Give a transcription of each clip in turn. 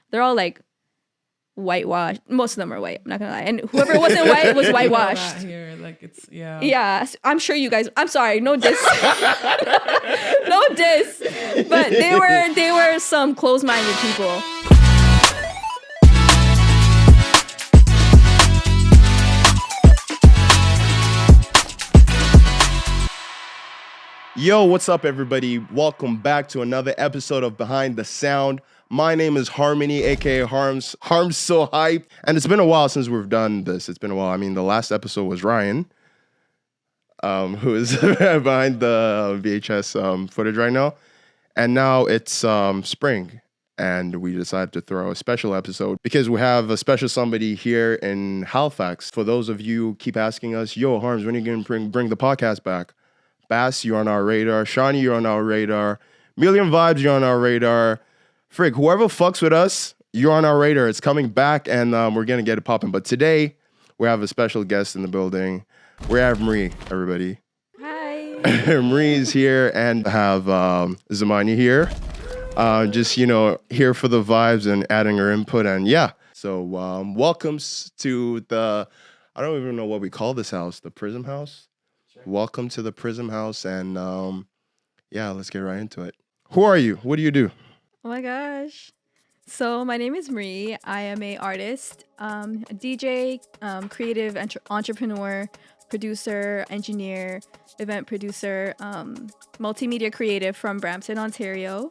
they're all like whitewashed. Most of them are white. I'm not gonna lie. And whoever wasn't white was whitewashed. Here, like it's Yeah, I'm sure you guys. I'm sorry, no diss, no diss. But they were some close-minded people. Yo, what's up, everybody? Welcome back to another episode of Behind the Sound. My name is Harmony, aka Harms. Harms so hype. And it's been a while since we've done this. It's been a while. I mean, the last episode was Ryan, who is behind the VHS footage right now. And now it's spring. And we decided to throw a special episode because we have a special somebody here in Halifax. For those of you who keep asking us, yo, Harms, when are you going to bring the podcast back? Bass, you're on our radar. Shawnee, you're on our radar. Million Vibes, you're on our radar. Frick, whoever fucks with us, you're on our radar. It's coming back, and we're going to get it popping. But today, we have a special guest in the building. We have Mrii, everybody. Hi. Mrii is here, and have Zamani here. Just, here for the vibes and adding her input. And yeah, so welcomes to the, I don't even know what we call this house, the Prism House. Welcome to the Prism House, and yeah, let's get right into it. Who are you? What do you do? Oh my gosh. So my name is Mrii. I am a artist, a DJ, creative entrepreneur, producer, engineer, event producer, multimedia creative from Brampton, Ontario.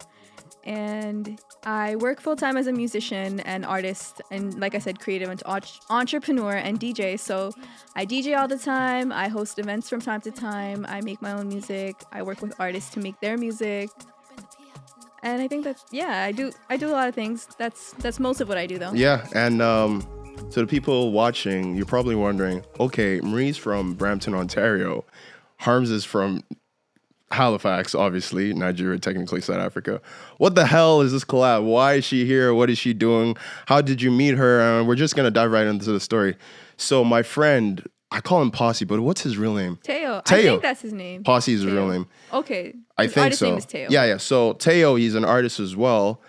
And I work full-time as a musician and artist, and like I said, creative and entrepreneur and DJ. So I DJ all the time. I host events from time to time. I make my own music. I work with artists to make their music. And I think that, yeah, I do a lot of things. That's most of what I do, though. Yeah, and to the people watching, you're probably wondering, okay, Mrii's from Brampton, Ontario. Harms is from Halifax, obviously, Nigeria, technically South Africa. What the hell is this collab? Why is she here? What is she doing? How did you meet her? We're just going to dive right into the story. So my friend, I call him Posse, but what's his real name? Teo. I think that's his name. Posse is his real name. Okay. I think artist so. name is Teo. Yeah. So Teo, he's an artist as well.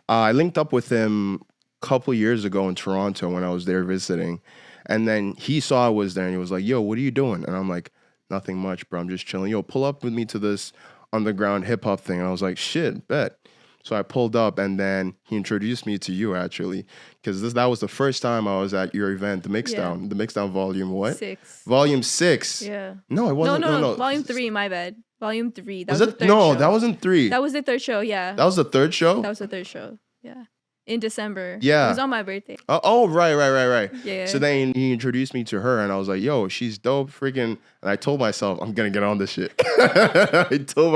I linked up with him a couple years ago in Toronto when I was there visiting. And then he saw I was there and he was like, yo, what are you doing? And I'm like, nothing much, bro. I'm just chilling. Yo, pull up with me to this underground hip hop thing. And I was like, shit, bet. So I pulled up, and then he introduced me to you, actually, because that was the first time I was at your event, the Mixdown. Yeah. The Mixdown Volume what? 6. Volume 6. Yeah. No, it wasn't. No. Volume 3. My bad. Volume 3. That was it? The third No, show. that wasn't 3. That was the third show. Yeah. That was the third show. That was the third show. Yeah. In December. Yeah. It was on my birthday. Right. Yeah. So then he introduced me to her, and I was like, yo, she's dope, freaking. And I told myself, I'm going to get on this shit. I told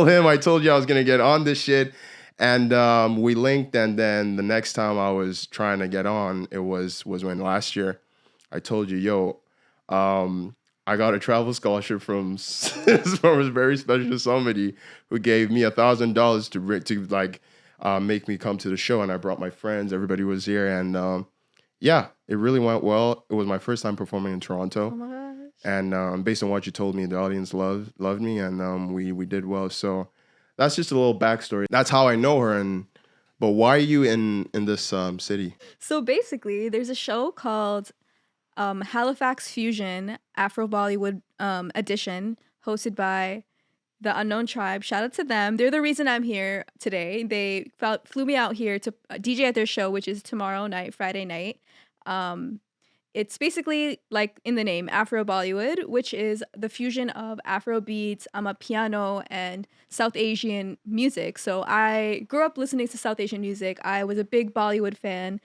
him, I told you I was going to get on this shit. And we linked, and then the next time I was trying to get on, it was when last year I told you, yo, I got a travel scholarship from a very special somebody who gave me $1,000 to like, make me come to the show, and I brought my friends. Everybody was here, and yeah, it really went well. It was my first time performing in Toronto. Oh my gosh. And based on what you told me, the audience loved me, and we did well. So that's just a little backstory. That's how I know her. But why are you in this city? So basically, there's a show called Halifax Fusion Afro Bollywood edition, hosted by the Unknown Tribe. Shout out to them. They're the reason I'm here today. They flew me out here to DJ at their show, which is tomorrow night, Friday night. It's basically like in the name, Afro Bollywood, which is the fusion of Afro beats, Amapiano, and South Asian music. So I grew up listening to South Asian music. I was a big Bollywood fan,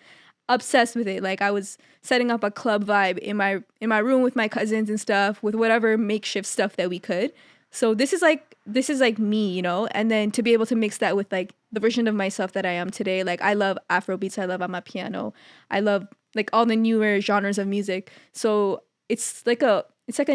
obsessed with it. Like I was setting up a club vibe in my room with my cousins and stuff, with whatever makeshift stuff that we could. So this is like me, and then to be able to mix that with like the version of myself that I am today. Like I love Afro beats, I love Amapiano, I love like all the newer genres of music. So it's like a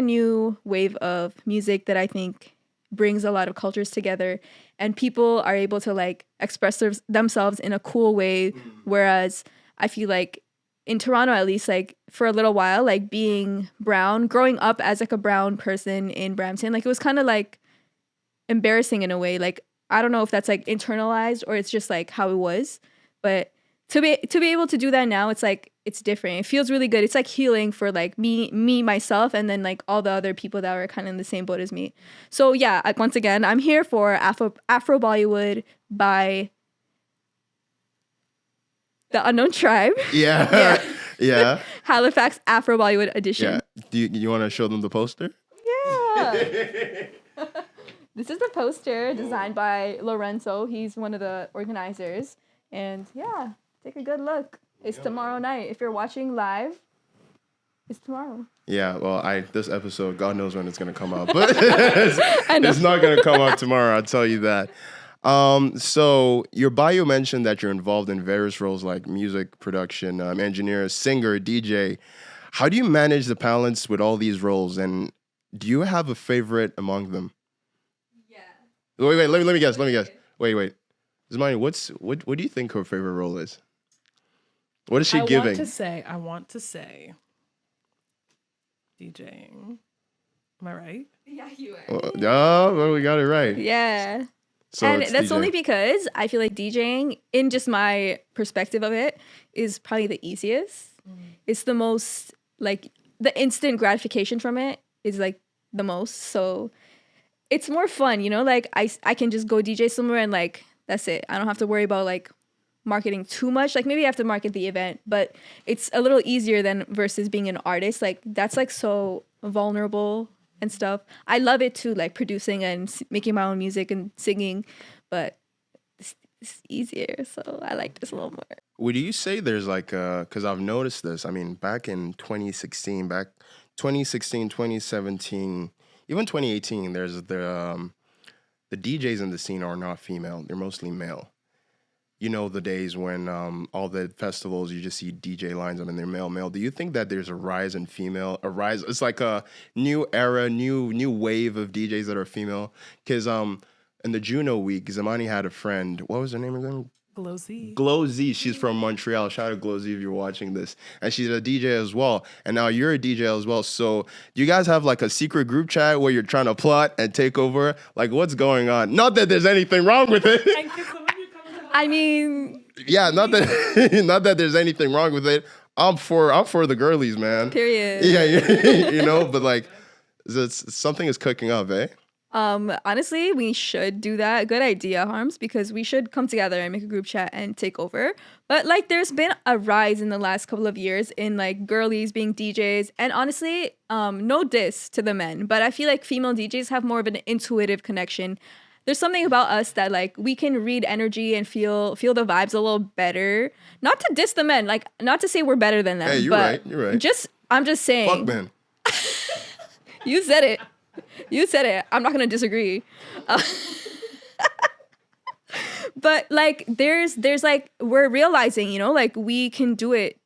new wave of music that I think brings a lot of cultures together, and people are able to like express themselves in a cool way. Whereas I feel like in Toronto, at least, like for a little while, like being brown, growing up as like a brown person in Brampton, like it was kind of like embarrassing in a way. Like I don't know if that's like internalized or it's just like how it was, but to be able to do that now, it's like it's different. It feels really good. It's like healing for like me myself, and then like all the other people that were kind of in the same boat as me. So yeah, once again, I'm here for Afro Bollywood by the Unknown Tribe. Yeah. Yeah. Halifax Afro Bollywood edition. Yeah. Do you want to show them the poster? Yeah. This is the poster designed by Lorenzo. He's one of the organizers. And yeah, take a good look. It's tomorrow night. If you're watching live, it's tomorrow. Yeah, well, this episode, God knows when it's going to come out, but it's not going to come out tomorrow, I'll tell you that. So your bio mentioned that you're involved in various roles like music production, engineer, singer, DJ. How do you manage the balance with all these roles, and do you have a favorite among them? Yeah. Wait, let me guess. Wait. Zamani, what do you think her favorite role is? What is she giving? I want to say DJing. Am I right? Yeah, you are. Well, we got it right. Yeah. So and it's that's DJ. only because I feel like DJing, in just my perspective of it, is probably the easiest. It's the most, like, the instant gratification from it is like the most. So it's more fun, you know? Like I can just go DJ somewhere and like that's it. I don't have to worry about like marketing too much. Like maybe I have to market the event, but it's a little easier than versus being an artist. Like that's like so vulnerable and stuff. I love it too, like producing and making my own music and singing, but it's easier. So I like this a little more. Would you say there's like because I've noticed this. I mean, back in 2016, 2017, even 2018, there's the DJs in the scene are not female. They're mostly male. You know, the days when all the festivals, you just see DJ lines up and they're male. Do you think that there's a rise in female, it's like a new era, new wave of DJs that are female? Because in the Juno week, Zamani had a friend. What was her name again? Glow Z. She's from Montreal. Shout out Glow Z if you're watching this. And she's a DJ as well. And now you're a DJ as well. So do you guys have like a secret group chat where you're trying to plot and take over? Like what's going on? Not that there's anything wrong with it. I mean, yeah, not that there's anything wrong with it. I'm for the girlies, man. Period. Yeah, you know, but like something is cooking up, eh? Honestly, we should do that. Good idea, Harms, because we should come together and make a group chat and take over. But like there's been a rise in the last couple of years in like girlies being DJs. And honestly, no diss to the men, but I feel like female DJs have more of an intuitive connection. There's something about us that like we can read energy and feel the vibes a little better. Not to diss the men, like not to say we're better than them. Hey, you're right. I'm just saying. Fuck men. You said it. I'm not gonna disagree. But like there's like we're realizing, you know, like we can do it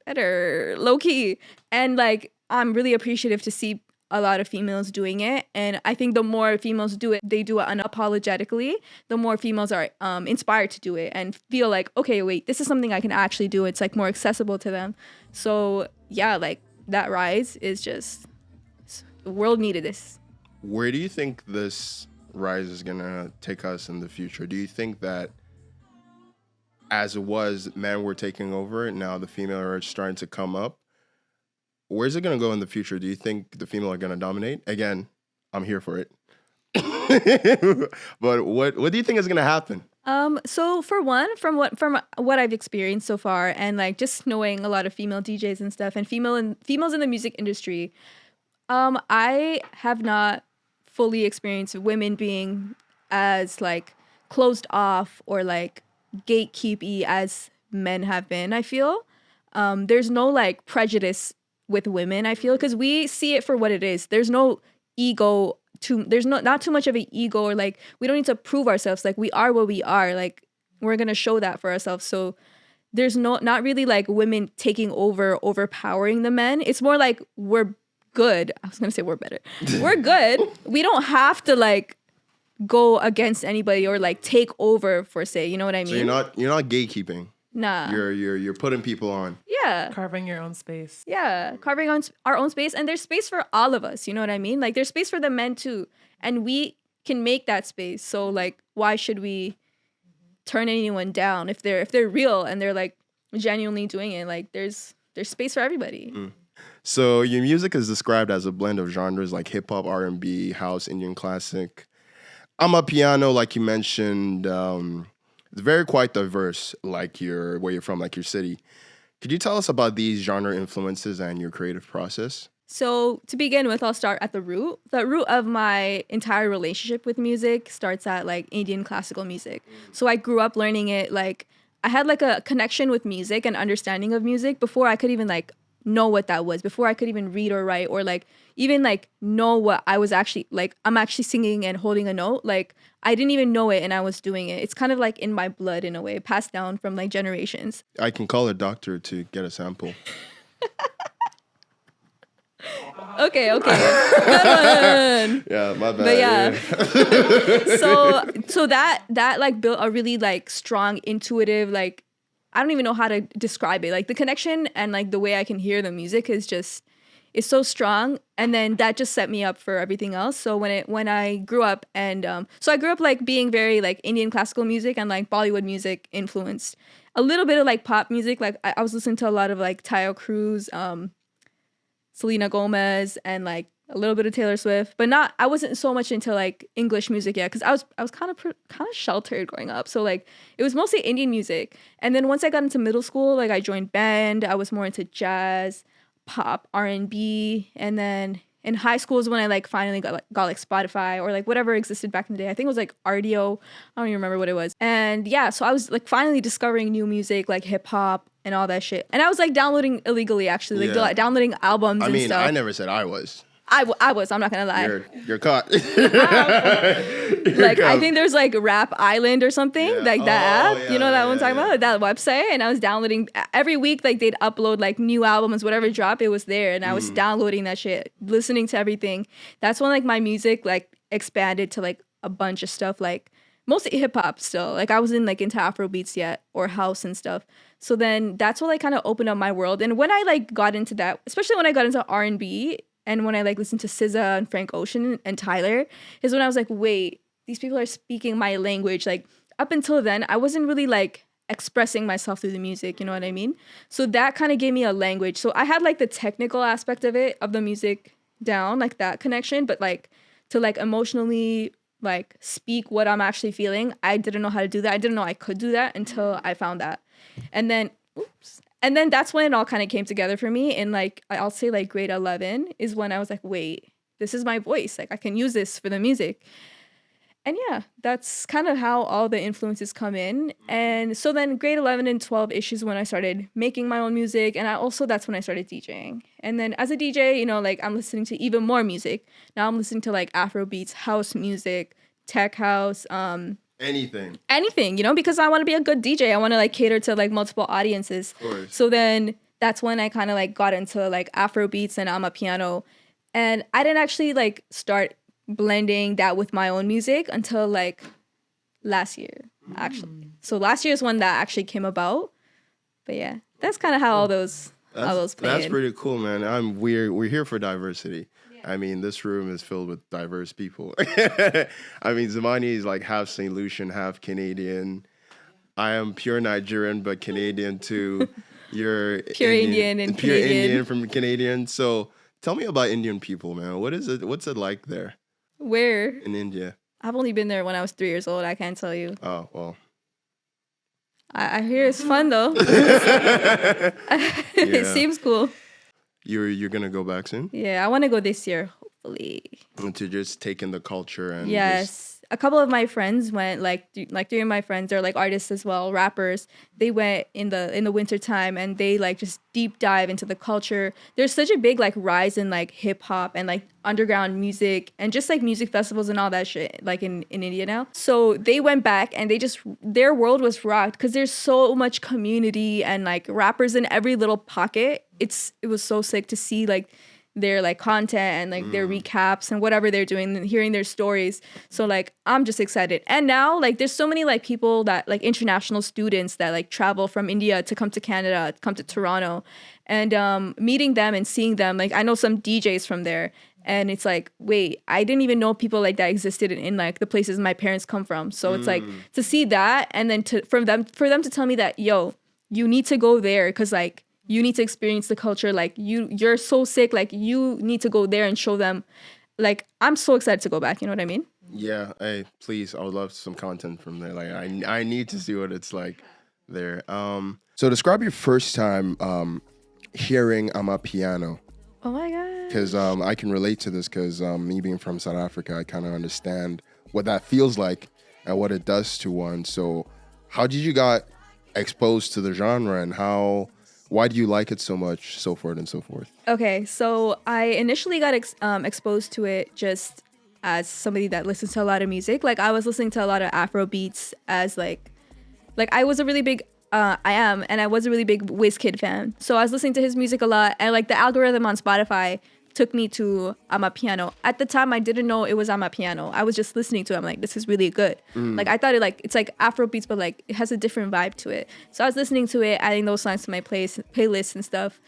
better, low key. And like I'm really appreciative to see a lot of females doing it. And I think the more females do it, they do it unapologetically, the more females are inspired to do it and feel like, okay, wait, this is something I can actually do. It's like more accessible to them. So yeah, like that rise is just, the world needed this. Where do you think this rise is gonna take us in the future? Do you think that as it was, men were taking over, now the female are starting to come up? Where's it gonna go in the future? Do you think the female are gonna dominate? Again, I'm here for it. But what do you think is gonna happen? So for one, from what I've experienced so far, and like just knowing a lot of female DJs and stuff, and females in the music industry, I have not fully experienced women being as like closed off or like gatekeepy as men have been. I feel there's no like prejudice with women. I feel because we see it for what it is. There's no ego. There's not too much of an ego, or like we don't need to prove ourselves. Like we are what we are. Like we're gonna show that for ourselves. So there's not really like women taking over, overpowering the men. It's more like we're good. I was gonna say we're better. We're good. We don't have to like go against anybody or like take over for say. You know what I mean? So you're not gatekeeping. Nah. You're putting people on. Yeah. Carving your own space. Yeah, carving on our own space, and there's space for all of us. You know what I mean? Like there's space for the men too, and we can make that space. So like, why should we turn anyone down if they're real and they're like genuinely doing it. Like there's space for everybody. So your music is described as a blend of genres like hip hop, R&B, house, Indian classic. Amapiano, like you mentioned, it's very quite diverse. Like where you're from, like your city. Could you tell us about these genre influences and your creative process? So to begin with, I'll start at the root. The root of my entire relationship with music starts at like Indian classical music. So I grew up learning it. Like I had like a connection with music and understanding of music before I could even like know what that was, before I could even read or write or like even like know what I was actually like I'm actually singing and holding a note. Like I didn't even know it and I was doing it. It's kind of like in my blood in a way, passed down from like generations. I can call a doctor to get a sample. Okay. Good one. Yeah, my bad. But yeah. So that like built a really like strong intuitive like I don't even know how to describe it. Like the connection and like the way I can hear the music is just it's so strong, and then that just set me up for everything else. So when I grew up and so I grew up like being very like Indian classical music and like Bollywood music influenced. A little bit of like pop music, like I was listening to a lot of like Tayo Cruz, Selena Gomez, and like a little bit of Taylor Swift, but I wasn't so much into like English music yet because I was kind of sheltered growing up. So like it was mostly Indian music. And then once I got into middle school, like I joined band. I was more into jazz, pop, R&B, and then in high school is when I like finally got like Spotify or like whatever existed back in the day. I think it was like RDO. I don't even remember what it was. And yeah, so I was like finally discovering new music like hip hop and all that shit. And I was like downloading illegally actually, like downloading albums and stuff. I never said I was. I was. I'm not gonna lie. You're caught. Like I think there's like Rap Island or something like that app. Yeah, you know that one I'm talking yeah. about, that website. And I was downloading every week. Like they'd upload like new albums, whatever drop, it was there, and I was downloading that shit, listening to everything. That's when like my music like expanded to like a bunch of stuff, like mostly hip hop still. Like I wasn't like into Afro beats yet or house and stuff. So then that's what like kind of opened up my world. And when I like got into that, especially when I got into R&B. And when I like listened to SZA and Frank Ocean and Tyler is when I was like, wait, these people are speaking my language. Like up until then, I wasn't really like expressing myself through the music. You know what I mean? So that kind of gave me a language. So I had like the technical aspect of it, of the music down, like that connection. But like to like emotionally like speak what I'm actually feeling, I didn't know how to do that. I didn't know I could do that until I found that. And then, And then that's when it all kind of came together for me. And like, I'll say like grade 11 is when I was like, wait, this is my voice. Like I can use this for the music. And yeah, that's kind of how all the influences come in. And so then grade 11 and 12 is when I started making my own music. And that's when I started DJing. And then as a DJ, you know, like I'm listening to even more music. Now I'm listening to like Afro beats, house music, tech house, anything, you know, because I want to be a good DJ. I want to like cater to like multiple audiences. Of course. So then that's when I kind of like got into like Afro beats and Amapiano. And I didn't actually like start blending that with my own music until like last year, actually. So last year is when that actually came about. But yeah, that's kind of how all those played. That's pretty cool, man. We're here for diversity. I mean, this room is filled with diverse people. I mean, Zamani is like half St. Lucian, half Canadian. I am pure Nigerian, but Canadian too. You're pure Indian and pure Canadian. Indian from Canadian. So tell me about Indian people, man. What is it? What's it like there? Where? In India. I've only been there when I was 3 years old. I can't tell you. Oh, well. I hear it's fun though. It seems cool. You're gonna go back soon? Yeah, I want to go this year, hopefully. And to just take in the culture and yes. A couple of my friends went, like 3 of my friends are like artists as well, rappers. They went in the winter time and they like just deep dive into the culture. There's such a big like rise in like hip hop and like underground music and just like music festivals and all that shit like in India now. So they went back and their world was rocked because there's so much community and like rappers in every little pocket. It was so sick to see like their like content and like their recaps and whatever they're doing and hearing their stories. So like I'm just excited. And now like there's so many like people that like international students that like travel from India to come to Canada, come to Toronto, and meeting them and seeing them. Like I know some DJs from there And it's like, wait, I didn't even know people like that existed in like the places my parents come from. So it's like to see that, and then for them to tell me that, yo, you need to go there because like you need to experience the culture. Like you're so sick. Like you need to go there and show them. Like I'm so excited to go back. You know what I mean? Yeah. Hey, please, I would love some content from there. Like I need to see what it's like there. So describe your first time hearing Amapiano. Oh my god. Because I can relate to this because me being from South Africa, I kind of understand what that feels like and what it does to one. So how did you got exposed to the genre and why do you like it so much, so forth and so forth? Okay, so I initially got exposed to it just as somebody that listens to a lot of music. Like I was listening to a lot of Afro beats as like I was a really big I was a really big Wizkid fan. So I was listening to his music a lot, and like the algorithm on Spotify took me to Amapiano. At the time, I didn't know it was Amapiano. I was just listening to it. I'm like, this is really good. Like I thought it's like Afro beats, but like it has a different vibe to it. So I was listening to it, adding those songs to my playlist and stuff.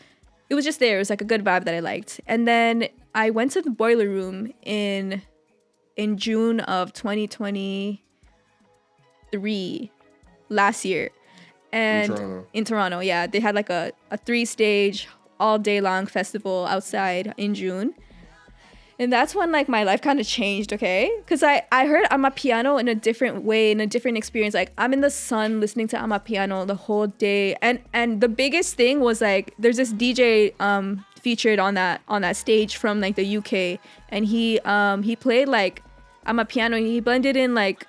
It was just there. It was like a good vibe that I liked. And then I went to the Boiler Room in June of 2023, last year. And in Toronto, yeah, they had like a 3-stage all day long festival outside in June. And that's when like my life kind of changed, okay? Because I heard Amapiano in a different way, in a different experience. Like I'm in the sun listening to Amapiano the whole day. And the biggest thing was like there's this DJ featured on that stage from like the UK, and he played like Amapiano, and he blended in like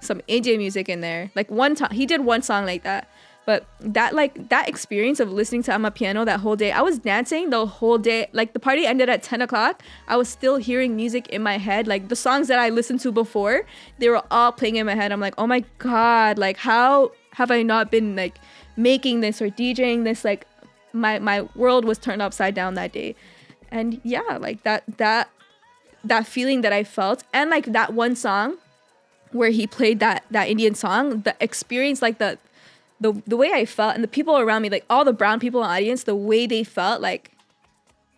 some Indian music in there. Like one time he did one song like that. But that experience of listening to Amapiano that whole day, I was dancing the whole day. Like the party ended at 10 o'clock. I was still hearing music in my head. Like the songs that I listened to before, they were all playing in my head. I'm like, oh my God, like how have I not been like making this or DJing this? Like my world was turned upside down that day. And yeah, like that feeling that I felt, and like that one song where he played that Indian song, the experience, like the way I felt, and the people around me, like all the brown people in the audience, the way they felt, like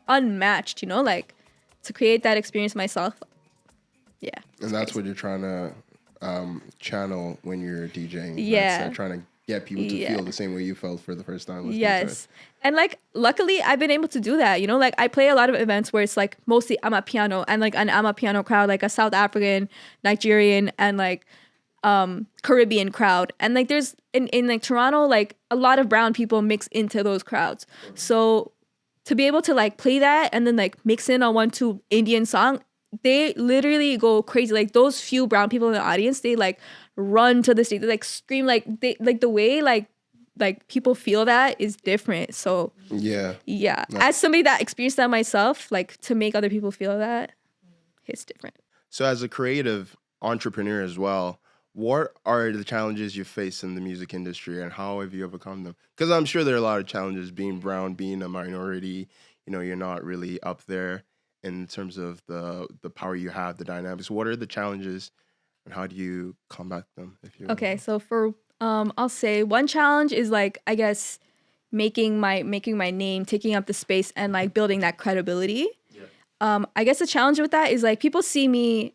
unmatched, you know, like to create that experience myself. Yeah. And that's what you're trying to channel when you're DJing. Yeah. That's, trying to get people to feel the same way you felt for the first time. Yes. And like, luckily I've been able to do that, you know, like I play a lot of events where it's like mostly Amapiano, and like an Amapiano crowd, like a South African, Nigerian, and like Caribbean crowd. And like there's in like Toronto, like a lot of brown people mix into those crowds. So to be able to like play that and then like mix in a 1-2 Indian song, they literally go crazy. Like those few brown people in the audience, they like run to the stage, they like scream, like they like the way like people feel that is different. So yeah. As somebody that experienced that myself, like to make other people feel that, it's different. So as a creative entrepreneur as well, what are the challenges you face in the music industry, and how have you overcome them? Because I'm sure there are a lot of challenges being brown, being a minority. You know, you're not really up there in terms of the power you have, the dynamics. What are the challenges, and how do you combat them? Okay, so for I'll say one challenge is like, I guess, making my name, taking up the space, and like building that credibility. Yeah. I guess the challenge with that is like people see me,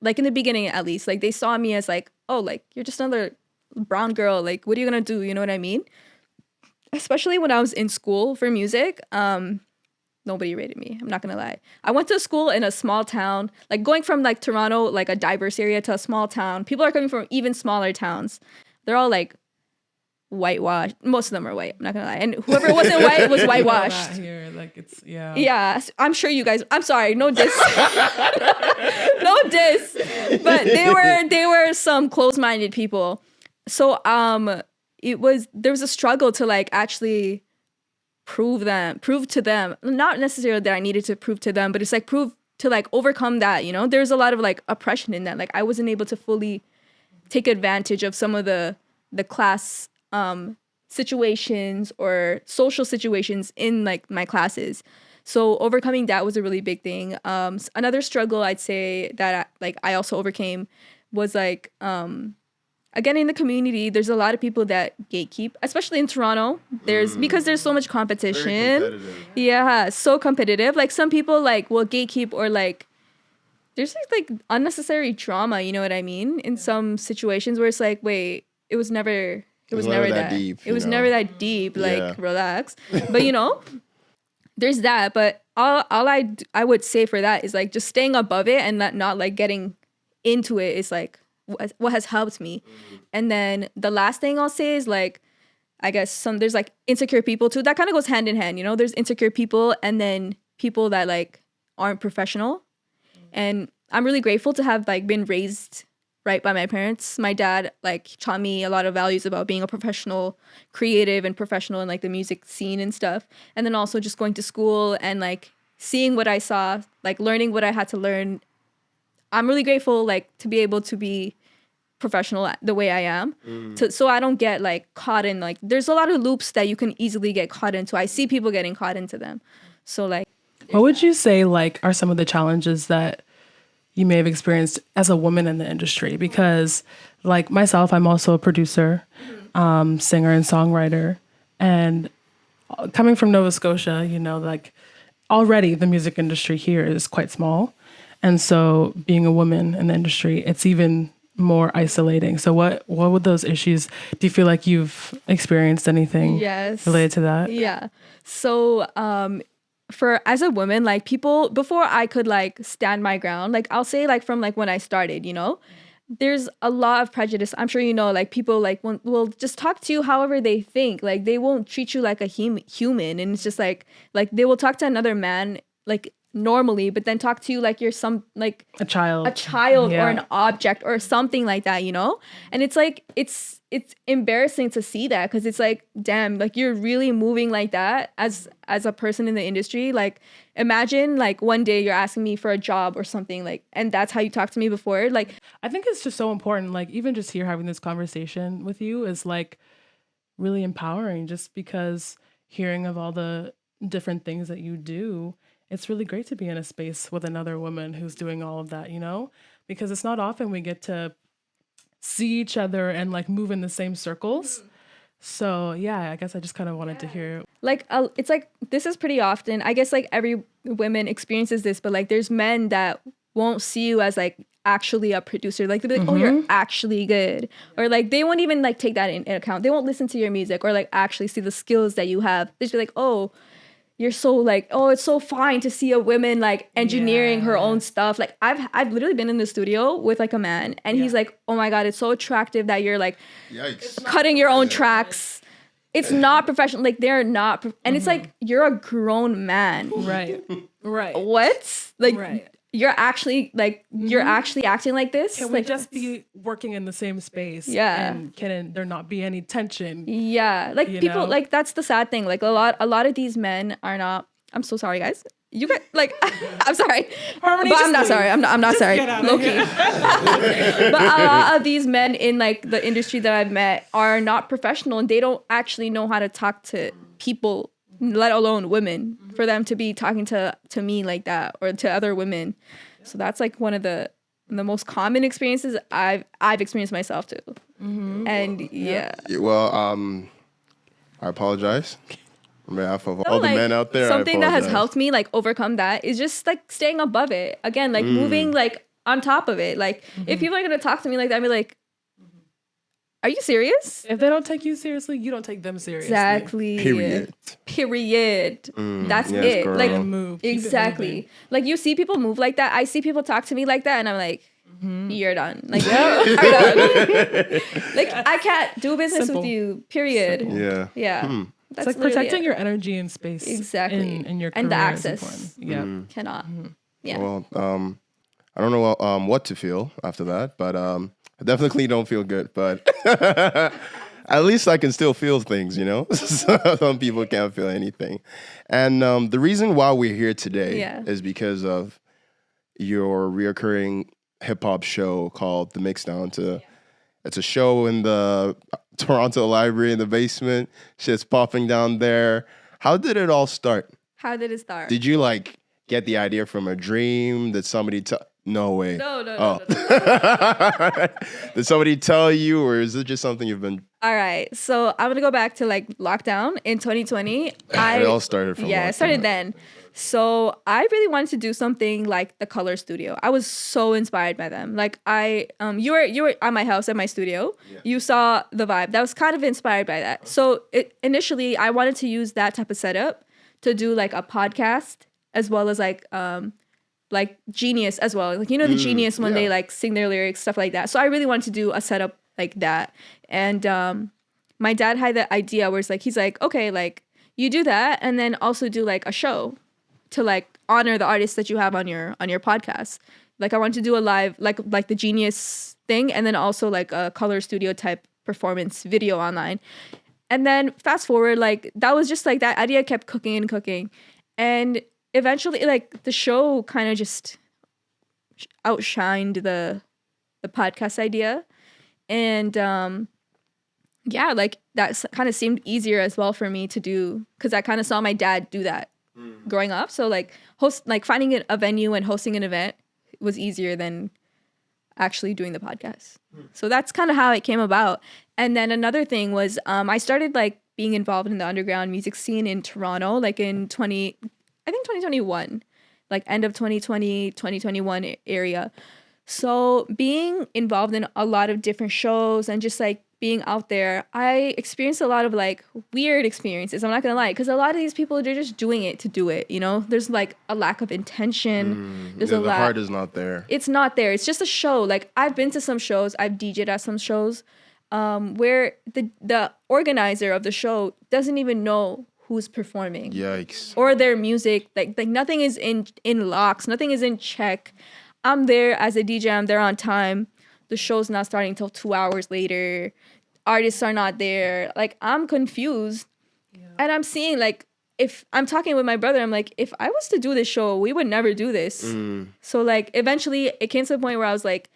like in the beginning at least, like they saw me as like, oh, like you're just another brown girl. Like, what are you gonna do? You know what I mean? Especially when I was in school for music, nobody rated me. I'm not gonna lie. I went to school in a small town, like going from like Toronto, like a diverse area, to a small town. People are coming from even smaller towns. They're all like whitewashed. Most of them are white. I'm not gonna lie. And whoever wasn't white was whitewashed. Here, like it's Yeah, I'm sure you guys. I'm sorry, no diss, no diss. But they were some close-minded people. So there was a struggle to like actually prove to them. Not necessarily that I needed to prove to them, but it's like prove to like overcome that. You know, there's a lot of like oppression in that. Like I wasn't able to fully take advantage of some of the class situations or social situations in like my classes. So overcoming that was a really big thing. Another struggle I'd say that I also overcame was like again, in the community, there's a lot of people that gatekeep, especially in Toronto. Because there's so much competition. Yeah, so competitive. Like some people like will gatekeep, or like there's like unnecessary drama, you know what I mean? In some situations where it's like, wait, it was never that deep. It was never that deep. Like, relax. But there's that. But all I would say for that is like just staying above it and not like getting into it is like what has helped me. And then the last thing I'll say is like, I guess there's like insecure people too. That kind of goes hand in hand, there's insecure people and then people that like aren't professional. And I'm really grateful to have like been raised right by my parents. My dad like taught me a lot of values about being a professional, creative and professional in like the music scene and stuff. And then also just going to school and like seeing what I saw, like learning what I had to learn. I'm really grateful like to be able to be professional the way I am, so I don't get like caught in like there's a lot of loops that you can easily get caught into. I see people getting caught into them. So like, what would you say like are some of the challenges that you may have experienced as a woman in the industry? Because like myself, I'm also a producer, singer and songwriter, and coming from Nova Scotia, like already the music industry here is quite small. And so being a woman in the industry, it's even more isolating. So what would those issues, do you feel like you've experienced anything related to that? Yeah. So as a woman, like people, before I could like stand my ground, like I'll say like from like when I started, there's a lot of prejudice. I'm sure like people like will just talk to you however they think. Like they won't treat you like a human. And it's just like they will talk to another man like normally, but then talk to you like you're some like a child or an object or something like that, and it's like it's embarrassing to see that, because it's like, damn, like you're really moving like that as a person in the industry. Like imagine like one day you're asking me for a job or something, like, and that's how you talk to me before. Like I think it's just so important, like even just here having this conversation with you is like really empowering, just because hearing of all the different things that you do, it's really great to be in a space with another woman who's doing all of that, because it's not often we get to see each other and like move in the same circles. So yeah, I guess I just kind of wanted to hear. Like, it's like, this is pretty often, I guess like every woman experiences this, but like there's men that won't see you as like actually a producer. Like they'll be like, oh, you're actually good. Or like they won't even like take that in account. They won't listen to your music or like actually see the skills that you have. They just be like, oh, you're so like, oh, it's so fine to see a woman like engineering her own stuff. Like I've literally been in the studio with like a man and he's like, oh my God, it's so attractive that you're like cutting your own tracks. It's not professional. Like they're not. And it's like, you're a grown man. Right. What? Like you're actually like, you're actually acting like this? Can like, we just be working in the same space? Yeah. And can there not be any tension? Yeah. Like people, like that's the sad thing. Like a lot of these men are not, I'm so sorry guys. You guys, like, I'm sorry. Harmony, but I'm not sorry. I'm not sorry. Low-key. But a lot of these men in like the industry that I've met are not professional and they don't actually know how to talk to people, let alone women, for them to be talking to me like that or to other women. So that's like one of the most common experiences I've experienced myself too. And Well, I apologize on behalf of all the like, men out there. Something that has helped me like overcome that is just like staying above it. Again, like moving like on top of it. Like if people are gonna talk to me like that, I'd be like, are you serious? If they don't take you seriously, you don't take them seriously. Exactly. Period. That's it. Girl. Like move. Exactly. Like you see people move like that. I see people talk to me like that, and I'm like, you're done. Like you're done. Like I can't do business with you. Period. Simple. Yeah. It's like protecting your energy and space. Exactly. In your career and the access. Yeah. Cannot. Yeah. Well, I don't know what to feel after that, but I definitely don't feel good. But at least I can still feel things, Some people can't feel anything. And the reason why we're here today is because of your reoccurring hip hop show called The Mixdown. It's a show in the Toronto Library in the basement. Shit's popping down there. How did it all start? How did it start? Did you like get the idea from a dream? Did somebody No way. No, no, Oh. no, no, no. Did somebody tell you, or is it just something you've been? All right, so I'm gonna go back to like lockdown in 2020. It all started from yeah, it started lockdown. then. So I really wanted to do something like the Color Studio. I was so inspired by them. Like you were at my house at my studio. Yeah. You saw the vibe. That was kind of inspired by that. So initially, I wanted to use that type of setup to do like a podcast as well as like Genius as well. Like, you know, the Genius when they yeah. like sing their lyrics, stuff like that. So I really wanted to do a setup like that. And my dad had the idea where it's like, he's like, okay, like you do that and then also do like a show to like honor the artists that you have on your podcast. Like I wanted to do a live, like the Genius thing, and then also like a Color Studio type performance video online. And then fast forward, like that was just like that idea kept cooking and cooking. And eventually like the show kind of just outshined the podcast idea. And yeah, like that kind of seemed easier as well for me to do because I kind of saw my dad do that growing up. So like finding a venue and hosting an event was easier than actually doing the podcast. So that's kind of how it came about. And then another thing was I started like being involved in the underground music scene in Toronto, like in 2021, like end of 2020, 2021 area. So being involved in a lot of different shows and just like being out there, I experienced a lot of like weird experiences. I'm not gonna lie, because a lot of these people, they're just doing it to do it. You know, there's like a lack of intention. There's The heart is not there. It's not there. It's just a show. Like I've been to some shows, I've DJ'd at some shows, where the organizer of the show doesn't even know who's performing. Yikes. Or their music. Like nothing is in locks. Nothing is in check. I'm there as a DJ. I'm there on time. The show's not starting until 2 hours later. Artists are not there. Like, I'm confused. Yeah. And I'm seeing, like, if I'm talking with my brother, I'm like, if I was to do this show, we would never do this. So, like, eventually it came to the point where I was like,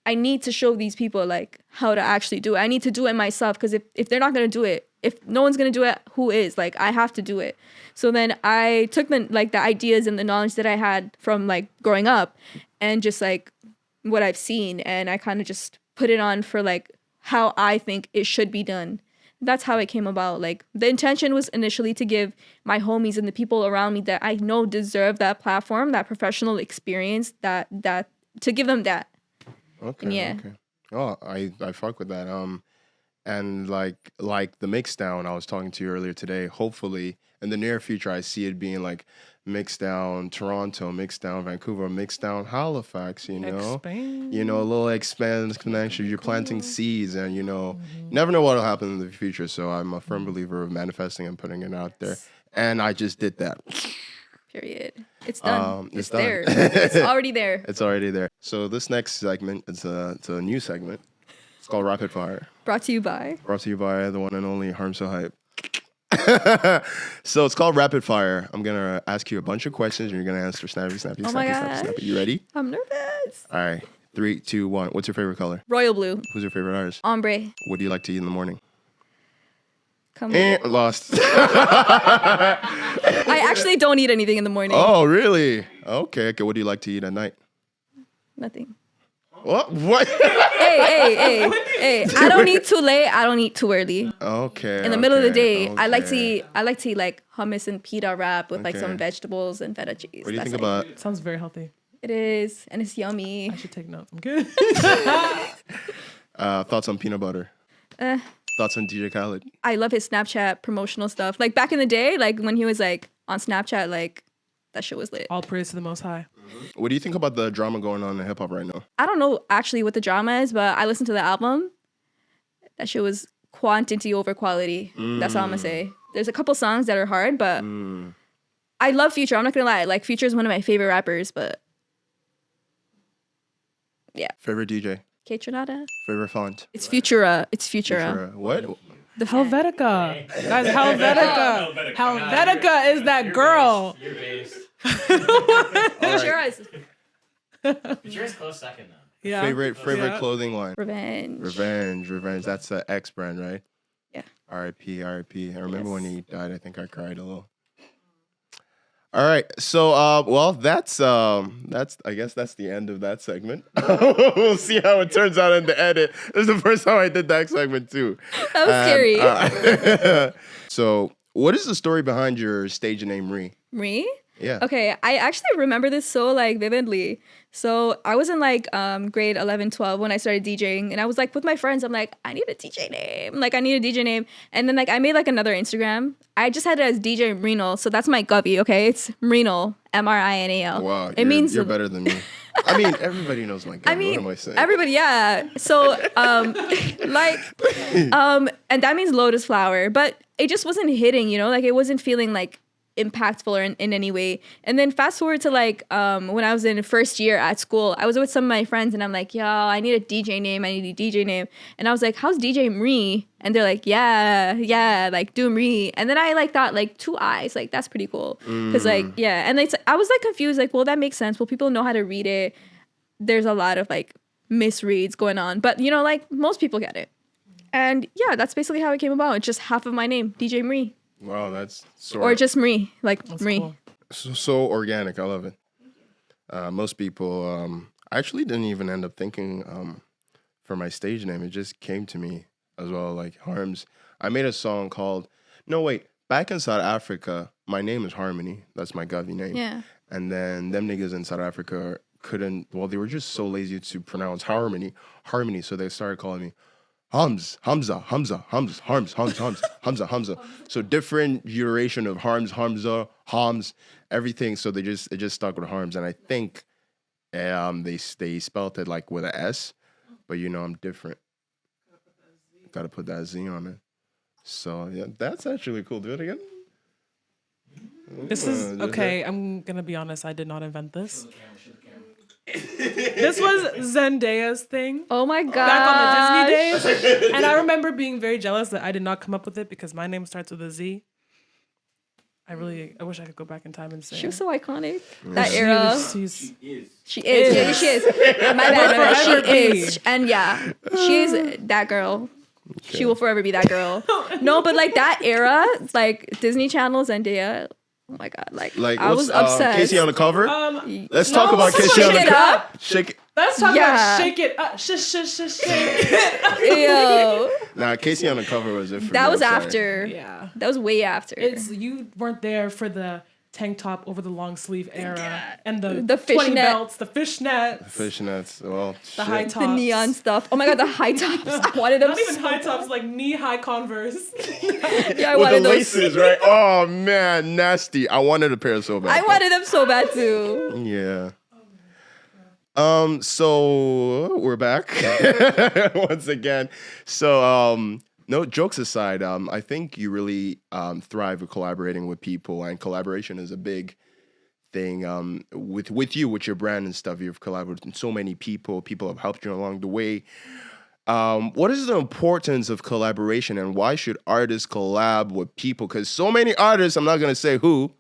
I need to show these people, like, how to actually do it. I need to do it myself because if they're not going to do it, if no one's going to do it, who is? Like, I have to do it. So then I took the ideas and the knowledge that I had from, like, growing up and just, like, what I've seen, and I kind of just put it on for like how I think it should be done. That's how it came about. Like the intention was initially to give my homies and the people around me that I know deserve that platform, that professional experience, that to give them that. Okay. And yeah. Okay. Oh, I fuck with that. And like the mix down I was talking to you earlier today. Hopefully in the near future, I see it being like mixed down Toronto, mixed down Vancouver, mixed down Halifax, you know? Expand. You know, a little expansion. You're planting seeds and, you know, you never know what will happen in the future. So I'm a firm believer of manifesting and putting it out there. And I just did that. Period. It's done. It's done. there. It's already there. It's already there. So this next segment, it's a new segment. It's called Rapid Fire. Brought to you by The one and only Harm So Hype. So it's called Rapid Fire. I'm gonna ask you a bunch of questions and you're gonna answer snappy, snappy, Oh snappy, my snappy, gosh. snappy. You ready? I'm nervous. All right. 3, 2, 1. What's your favorite color? Royal blue. Who's your favorite artist? Ombre. What do you like to eat in the morning? Come on. Lost. I actually don't eat anything in the morning. Oh, really? Okay. What do you like to eat at night? Nothing. What? Hey. I don't eat too late. I don't eat too early. Okay. In the middle of the day, okay. I like to eat like hummus and pita wrap with like Okay. some vegetables and feta cheese. What do you That's think it. about? Sounds very healthy. It is, and it's yummy. I should take note. I'm good. Thoughts on peanut butter? Thoughts on DJ Khaled? I love his Snapchat promotional stuff. Like back in the day, like when he was like on Snapchat, like that shit was lit. All praise to the Most High. What do you think about the drama going on in hip hop right now? I don't know actually what the drama is, but I listened to the album. That shit was quantity over quality. That's all I'm gonna say. There's a couple songs that are hard, but I love Future. I'm not gonna lie. Like Future is one of my favorite rappers, but yeah. Favorite DJ? K Tronada. Favorite font? It's Futura. It's Futura. What? The Helvetica. Guys, Helvetica. Helvetica is that girl. You're based. Futura is Future's close second though. Yeah. Favorite Yeah. clothing line? Revenge. Revenge. That's the X brand, right? Yeah. R.I.P. I remember when he died. I think I cried a little. All right. So, well, that's I guess that's the end of that segment. We'll see how it turns out in the edit. This is the first time I did that segment too. That was scary. So, what is the story behind your stage name, Mrii? Mrii? Yeah. Okay, I actually remember this so like vividly. So I was in like grade 11, 12 when I started DJing, and I was like with my friends, I'm like, I need a DJ name. Like I need a DJ name. And then like I made like another Instagram. I just had it as DJ Mrinal. So that's my govy, okay? It's Mrinal, Mrinal. Wow. It means you're better than me. I mean, everybody knows my govy. What am I saying? everybody, yeah. So like and that means lotus flower, but it just wasn't hitting, you know, like it wasn't feeling like impactful or in any way. And then fast forward to like when I was in first year at school, I was with some of my friends and I'm like, yo, I need a DJ name. And I was like, how's DJ Mrii? And they're like, yeah, like do Mrii. And then I like thought like 2 eyes, like that's pretty cool. Cause like, yeah. And like, I was like confused, like, well, that makes sense. Well, people know how to read it. There's a lot of like misreads going on, but you know, like most people get it. And yeah, that's basically how it came about. It's just half of my name, DJ Mrii. Wow, that's so. Or just Mrii, like That's Mrii. cool. So organic. I love it. Most people, I actually didn't even end up thinking for my stage name. It just came to me as well. Like Harms, I made a song called. No, wait. Back in South Africa, my name is Harmony. That's my govy name. Yeah. And then them niggas in South Africa couldn't. Well, they were just so lazy to pronounce harmony. So they started calling me Hamza, Hamza. So different duration of Hamza, everything. So it just stuck with Harms, and I think they spelled it like with a S, but you know I'm different. Got to put that Z on it. So yeah, that's actually cool. Do it again. This is okay. I'm gonna be honest. I did not invent this. This was Zendaya's thing. Oh my god. Back on the Disney days. And I remember being very jealous that I did not come up with it because my name starts with a Z. I wish I could go back in time and say She was so iconic. That era. She is. Is. Yeah, she is. My bad. She is. And yeah, she is that girl. Okay. She will forever be that girl. No, but like that era, like Disney Channel, Zendaya. Oh my god, like I was obsessed. Casey on the cover. Let's talk about let's Casey on the shake it cover. up. Shake it. Let's talk Yeah. about shake it up. Shake it. Yo, Nah, Casey on the cover was it for that me, was I'm sorry. after. Yeah. That was way after. It's you weren't there for the tank top over the long sleeve era and the The 20 fishnet. belts, the fishnets, Fishnets. Well, the high shit. tops, the neon stuff. Oh my god, the high tops. I wanted them. Not even so high bad. tops, like knee-high Converse. Yeah, I With wanted the those. laces, right? Oh man, nasty. I wanted a pair so bad. I wanted them so bad too. Yeah. So we're back once again. So, no jokes aside, I think you really thrive with collaborating with people, and collaboration is a big thing. With you, with your brand and stuff, you've collaborated with so many people. People have helped you along the way. What is the importance of collaboration, and why should artists collab with people? Because so many artists, I'm not gonna say who,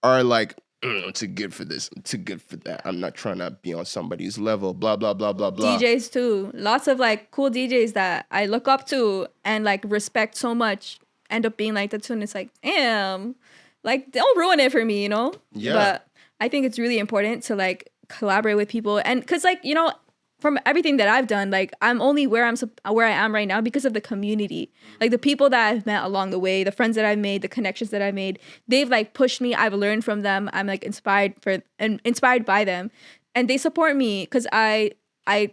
are like, I'm too good for this, I'm too good for that. I'm not trying to be on somebody's level. Blah blah blah blah blah. DJs too. Lots of like cool DJs that I look up to and like respect so much end up being like that too. And it's like, damn, like don't ruin it for me, you know? Yeah. But I think it's really important to like collaborate with people, and because like, you know, from everything that I've done, like I'm only where I am right now because of the community. Like the people that I've met along the way, the friends that I've made, the connections that I've made, they've like pushed me. I've learned from them. I'm like inspired by them, and they support me because I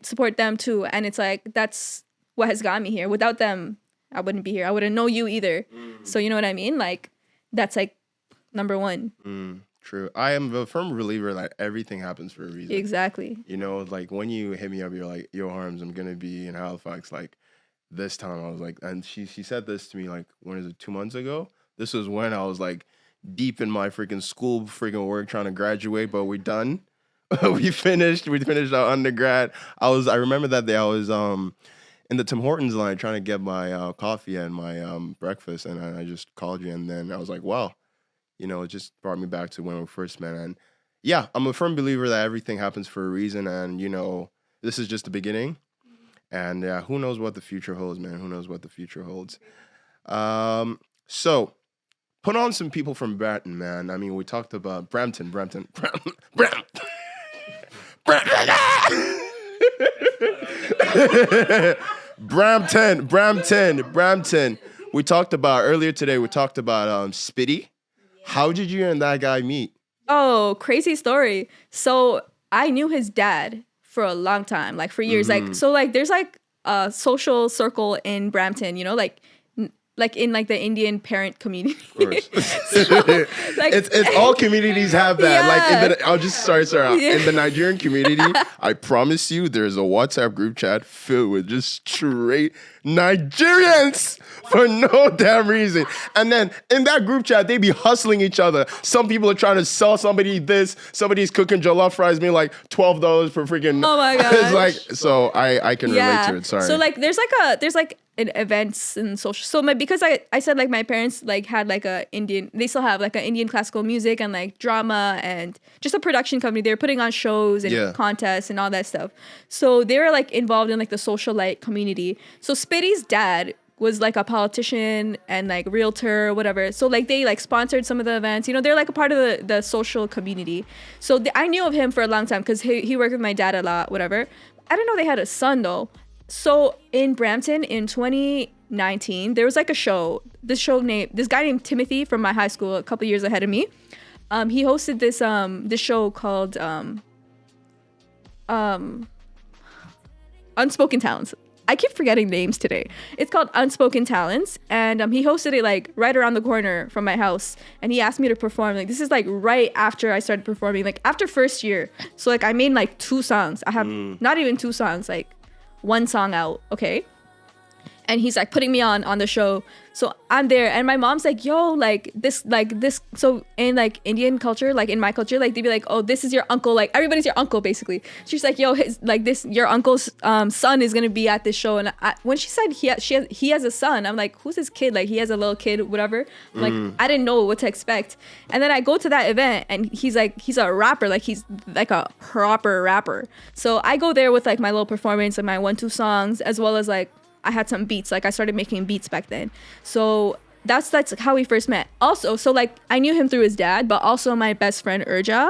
support them too. And it's like that's what has got me here. Without them, I wouldn't be here. I wouldn't know you either. So you know what I mean? Like that's like number one. True. I am a firm believer that everything happens for a reason. Exactly. You know, like when you hit me up, you're like, yo, Harms, I'm going to be in Halifax like this time. I was like, and she said this to me like, when is it, 2 months ago? This was when I was like deep in my freaking school, freaking work, trying to graduate, but we're done. we finished our undergrad. I remember that day I was in the Tim Hortons line trying to get my coffee and my breakfast, and I just called you, and then I was like, wow. You know, it just brought me back to when we first met. And yeah, I'm a firm believer that everything happens for a reason. And, you know, this is just the beginning. And yeah, who knows what the future holds, man? Who knows what the future holds? So Put on some people from Brampton, man. I mean, we talked about Brampton. Brampton. We talked about earlier today. We talked about Spitty. How did you and that guy meet? Oh, crazy story. So I knew his dad for a long time, like for years. Like so, like there's like a social circle in Brampton. You know, like in like the Indian parent community. Of course. So, like, it's all communities have that. Yeah. Like I'll just sorry. In the Nigerian community, I promise you, there's a WhatsApp group chat filled with just straight Nigerians for no damn reason. And then in that group chat, they be hustling each other. Some people are trying to sell somebody this. Somebody's cooking jollof rice, being like $12 for freaking. Oh my god! It's like so. I can relate to it. Sorry. So like there's like in events and social. So because I said like my parents like had like they still have like an Indian classical music and like drama and just a production company. They were putting on shows and contests and all that stuff. So they were like involved in like the socialite community. So Spitty's dad was like a politician and like realtor, whatever. So like they like sponsored some of the events. You know, they're like a part of the social community. So I knew of him for a long time because he worked with my dad a lot, whatever. I didn't know they had a son though. So in Brampton in 2019, there was like a show. This guy named Timothy from my high school, a couple years ahead of me. He hosted this show called Unspoken Talents. I keep forgetting names today. It's called Unspoken Talents, and he hosted it like right around the corner from my house. And he asked me to perform. Like this is like right after I started performing, like after first year. So like I made like 2 songs. I have not even 2 songs, like 1 song out, okay? And he's like putting me on the show. So I'm there and my mom's like, yo, like this. So in like Indian culture, like in my culture, like they'd be like, oh, this is your uncle. Like everybody's your uncle basically. She's like, yo, your uncle's son is gonna be at this show. And when she said he has a son, I'm like, who's his kid? Like he has a little kid, whatever. Like I didn't know what to expect. And then I go to that event and he's a rapper. Like he's like a proper rapper. So I go there with like my little performance and my 1-2 songs, as well as like I had some beats. Like I started making beats back then. So that's how we first met. Also, so like I knew him through his dad, but also my best friend Urja,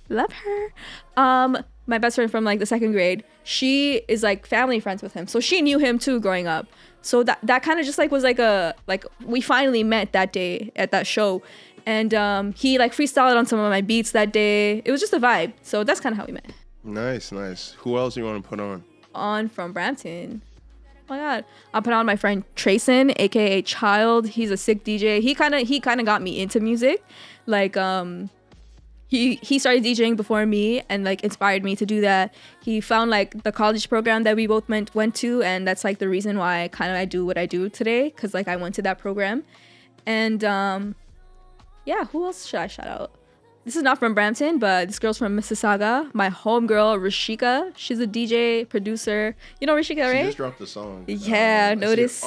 love her. My best friend from like the 2nd grade, she is like family friends with him. So she knew him too growing up. So that kind of just like was like we finally met that day at that show. And he like freestyled on some of my beats that day. It was just a vibe. So that's kind of how we met. Nice. Who else do you want to put on? On from Brampton. Oh my god, I'll put on my friend Trayson, aka Child. He's a sick DJ. He kind of got me into music. Like he started DJing before me and like inspired me to do that. He found like the college program that we both went to, and that's like the reason why I do what I do today, because like I went to that program. And yeah, who else should I shout out? This is not from Brampton, but this girl's from Mississauga. My homegirl, Rishika. She's a DJ, producer. You know Rishika, right? She just dropped a song. Yeah, notice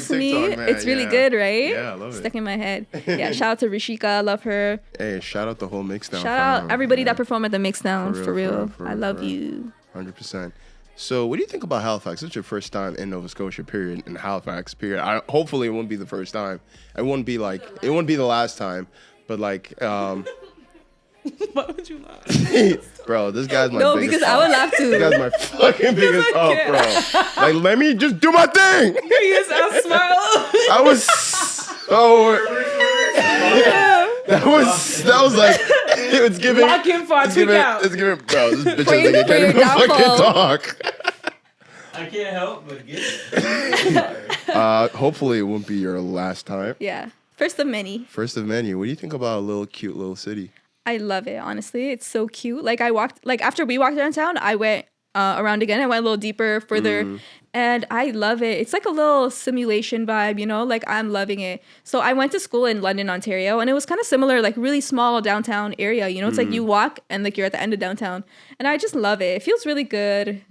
me. Man. It's really good, right? Yeah, I love it. Stuck in my head. Yeah, shout out to Rishika. Love her. Hey, shout out the whole Mixdown. Shout out everybody that performed at the Mixdown. For real. I love you. 100%. So what do you think about Halifax? It's your first time in Nova Scotia, period, in Halifax, period. Hopefully it won't be the first time. It won't be the last time. But like... Why would you laugh? Bro, this guy's my biggest biggest I would laugh too. This guy's my fucking biggest bro. Like, let me just do my thing. Yes, I smile. I was so... That was like... It's giving... Lock in for a tweak out. It's giving... Bro, this bitch Pray is like, can't even fucking talk. I can't help but get it. Hopefully it won't be your last time. Yeah. First of many. First of many. What do you think about a cute little city? I love it, honestly. It's so cute. Like after we walked around town, I went around again. I went a little deeper, further, and I love it. It's like a little simulation vibe, you know? Like I'm loving it. So I went to school in London, Ontario, and it was kind of similar, like really small downtown area, you know? It's like you walk and like you're at the end of downtown. And I just love it. It feels really good.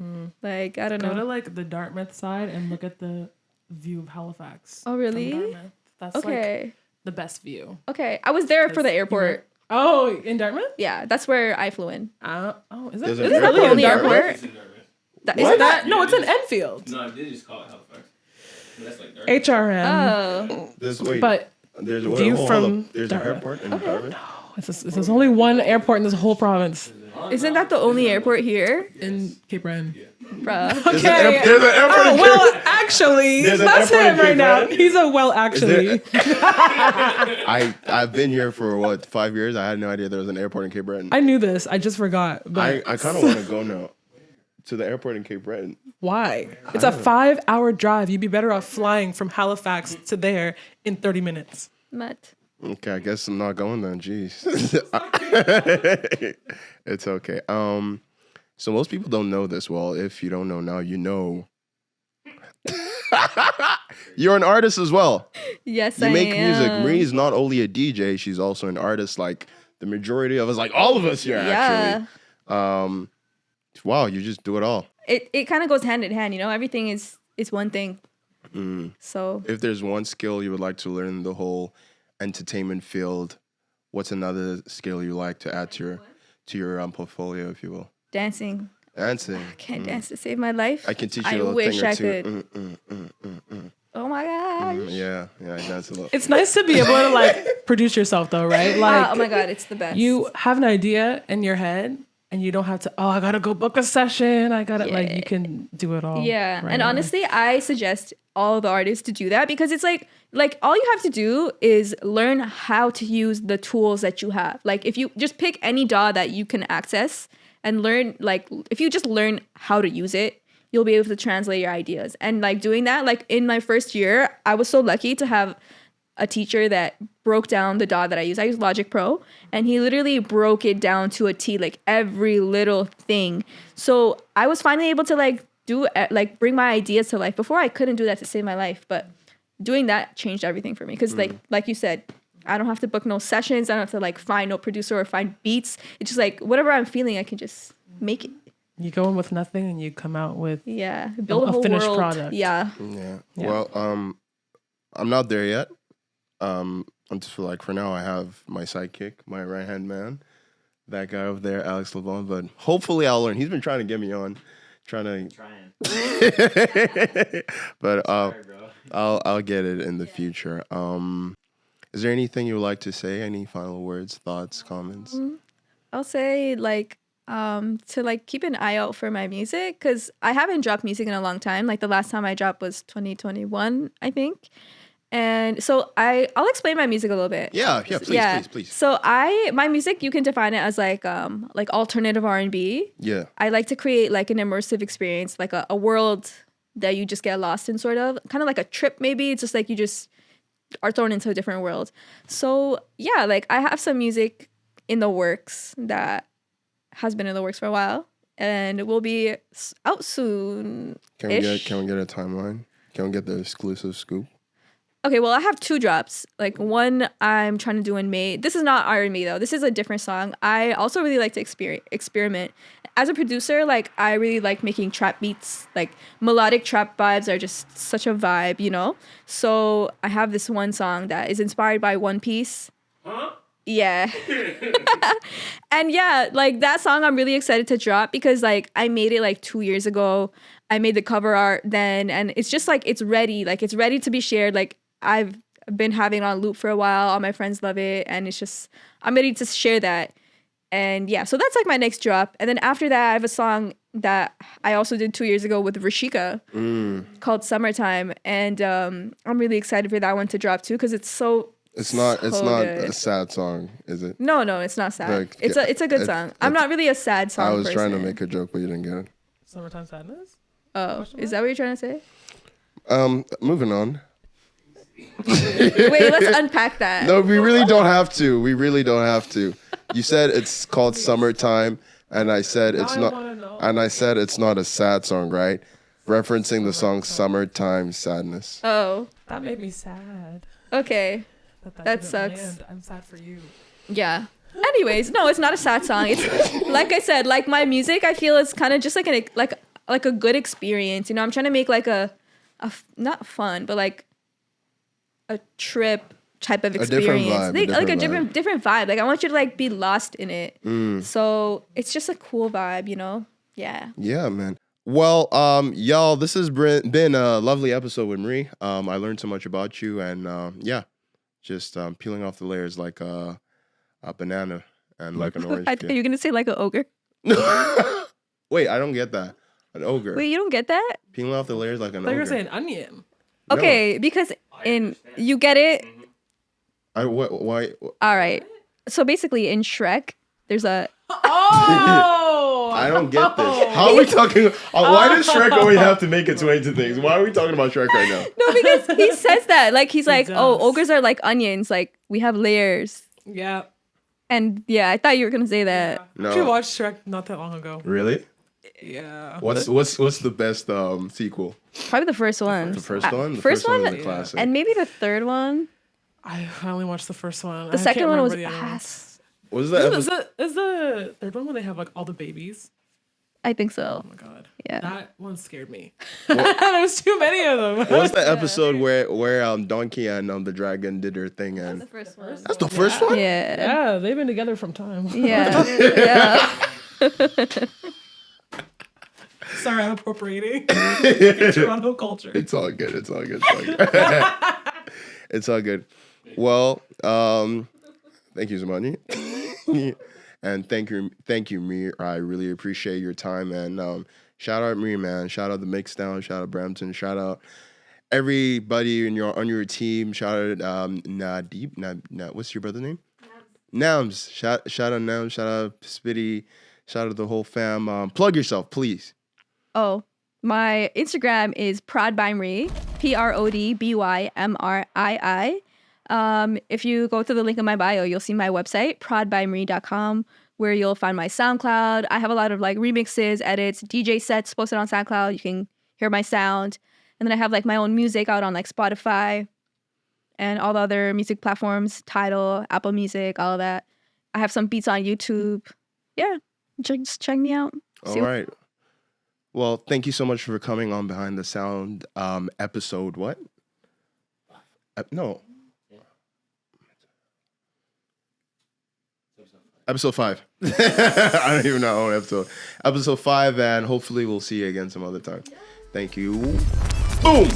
Like, I don't know. Go to like the Dartmouth side and look at the view of Halifax. Oh, really? From Dartmouth. That's okay. like the best view. Okay. I was there for the airport. Oh, in Dartmouth? Yeah, that's where I flew in. Is There's that an really airport in in Dartmouth? Isn't What? that? No, it's in Enfield. No, I did just call it Halifax. But that's like dark. HRM. Oh. Wait. But There's View hold from up. There's an airport in Dartmouth. There's only one airport in this whole province Isn't that the only airport here? in Cape Breton. Bruh. There's an airport in Oh, well, actually, There's an that's airport in him right Cape now. Breton? He's a well, actually. I've been here for what, 5 years? I had no idea there was an airport in Cape Breton. I knew this. I just forgot. But I kind of want to go now to the airport in Cape Breton. why? It's a 5-hour drive. You'd be better off flying from Halifax to there in 30 minutes. Matt. Okay, I guess I'm not going then. Jeez. It's okay. So most people don't know this. Well, if you don't know now, you know. You're an artist as well. Yes, You I make music. am. Mrii is not only a DJ, she's also an artist like the majority of us, like all of us here, Yeah. actually. Wow, you just do it all. It kind of goes hand in hand, you know? Everything is one thing. So If there's one skill you would like to learn in the whole entertainment field, what's another skill you like to add to your portfolio, if you will? dancing. Dancing. Can't dance to save my life. I can teach you I a little wish thing or I two. could. Oh my gosh. Yeah, I dance a little. It's nice to be able to like produce yourself though, right? Like Oh my god, it's the best. you have an idea in your head and you don't have to, I gotta go book a session. I gotta like, you can do it all. Yeah, right and away. honestly, I suggest all the artists to do that because it's like all you have to do is learn how to use the tools that you have. Like if you just pick any DAW that you can access and learn, like if you just learn how to use it, you'll be able to translate your ideas. And like doing that, like in my first year, I was so lucky to have a teacher that broke down the DAW that I use. I use Logic Pro, and he literally broke it down to a T, like every little thing. So I was finally able to bring my ideas to life. Before I couldn't do that to save my life, but doing that changed everything for me. Because like you said, I don't have to book no sessions. I don't have to like find no producer or find beats. It's just like whatever I'm feeling, I can just make it. You go in with nothing and you come out with Build a whole finished world. product. Yeah. Well, I'm not there yet. I'm just for now, I have my sidekick, my right hand man, that guy over there, Alex Levon. But hopefully, I'll learn. He's been trying to get me on, Trying. but Sorry, bro. I'll get it in the future. Is there anything you would like to say? Any final words, thoughts, comments? I'll say to like keep an eye out for my music because I haven't dropped music in a long time. Like the last time I dropped was 2021, I think. And so I'll explain my music a little bit. Yeah, please. So my music, you can define it as like alternative R&B. Yeah. I like to create like an immersive experience, like a world that you just get lost in, sort of, kind of like a trip maybe. It's just like you just are thrown into a different world. So yeah, like I have some music in the works that has been in the works for a while, and it will be out soon. Can we get a timeline? Can we get the exclusive scoop? Okay, well, I have 2 drops. Like one I'm trying to do in May. This is not R&B though. This is a different song. I also really like to experiment. As a producer, like I really like making trap beats. Like melodic trap vibes are just such a vibe, you know? So I have this one song that is inspired by One Piece. Huh? Yeah. And yeah, like that song I'm really excited to drop because like I made it like 2 years ago. I made the cover art then, and it's just like it's ready to be shared. Like I've been having it on loop for a while. All my friends love it, and it's just I'm ready to share that. And yeah, so that's like my next drop. And then after that, I have a song that I also did 2 years ago with Rashika called Summertime, and I'm really excited for that one to drop too because it's so. It's not good. a sad song, is it? No, it's not sad. Like, It's a good song. I'm not really a sad song I was trying to person. make a joke, but you didn't get it. Summertime Sadness? Oh, is that what you're trying to say? Moving on. Wait, let's unpack that. No, we really don't have to. You said it's called Summertime, and I said it's not. And I said it's not a sad song, right? Referencing the song Summertime Sadness. Oh, That made me sad. Okay. That didn't sucks. land. I'm sad for you. Yeah. Anyways, no, it's not a sad song. It's like I said, like my music, I feel it's kind of just like a good experience. You know, I'm trying to make like a not fun, but like a trip type of experience. Like a different vibe. Like I want you to like be lost in it. So it's just a cool vibe, you know? Yeah. Yeah, man. Well, y'all, this has been a lovely episode with Mrii. I learned so much about you, and yeah, just peeling off the layers like a banana and like an orange I peel. thought you were gonna say like an ogre. Wait, I don't get that. An ogre. Wait, you don't get that? Peeling off the layers like an I thought you ogre. were saying onion. No. Okay, because you get it. Why? All right. So basically, in Shrek, there's a Oh! I don't get this. How are we talking? Why does Shrek always have to make its way into things? Why are we talking about Shrek right now? no, because he says that like he's like, does. oh, ogres are like onions, like we have layers. Yeah. And yeah, I thought you were gonna say that. No. I actually watched Shrek not that long ago. Really? Yeah. What's the best sequel? Probably the first one. The first one. The first one, is a classic. and maybe the third one. I only watched the first one. The second one was the other ones. ass. What was that? Is the third one where they have like all the babies? I think so. Oh my god. Yeah. That one scared me. There was too many of them. What was the episode where Donkey and the dragon did their thing and The first one. that's the first one? Yeah. Yeah, they've been together from time. Yeah. Yeah. Sorry, I'm appropriating Toronto culture. It's all good. It's all good. It's all good. It's all good. Well, thank you, Zamani. And thank you, Mrii. I really appreciate your time. And shout out Mrii, man. Shout out the Mixdown. Shout out Brampton. Shout out everybody on your team. Shout out Nadeep. What's your brother's name? Nams. Shout out Nams. Shout out Spitty. Shout out the whole fam. Plug yourself, please. Oh, my Instagram is Prod by Mrii, PRODBYMRII. If you go to the link in my bio, you'll see my website, prodbymrii.com, where you'll find my SoundCloud. I have a lot of like remixes, edits, DJ sets posted on SoundCloud. You can hear my sound. And then I have like my own music out on like Spotify and all the other music platforms, Tidal, Apple Music, all of that. I have some beats on YouTube. Yeah, just check me out. All right. Well, thank you so much for coming on Behind the Sound episode. What? No. Episode 5. I don't even know what episode. Episode 5, and hopefully we'll see you again some other time. Thank you. Boom.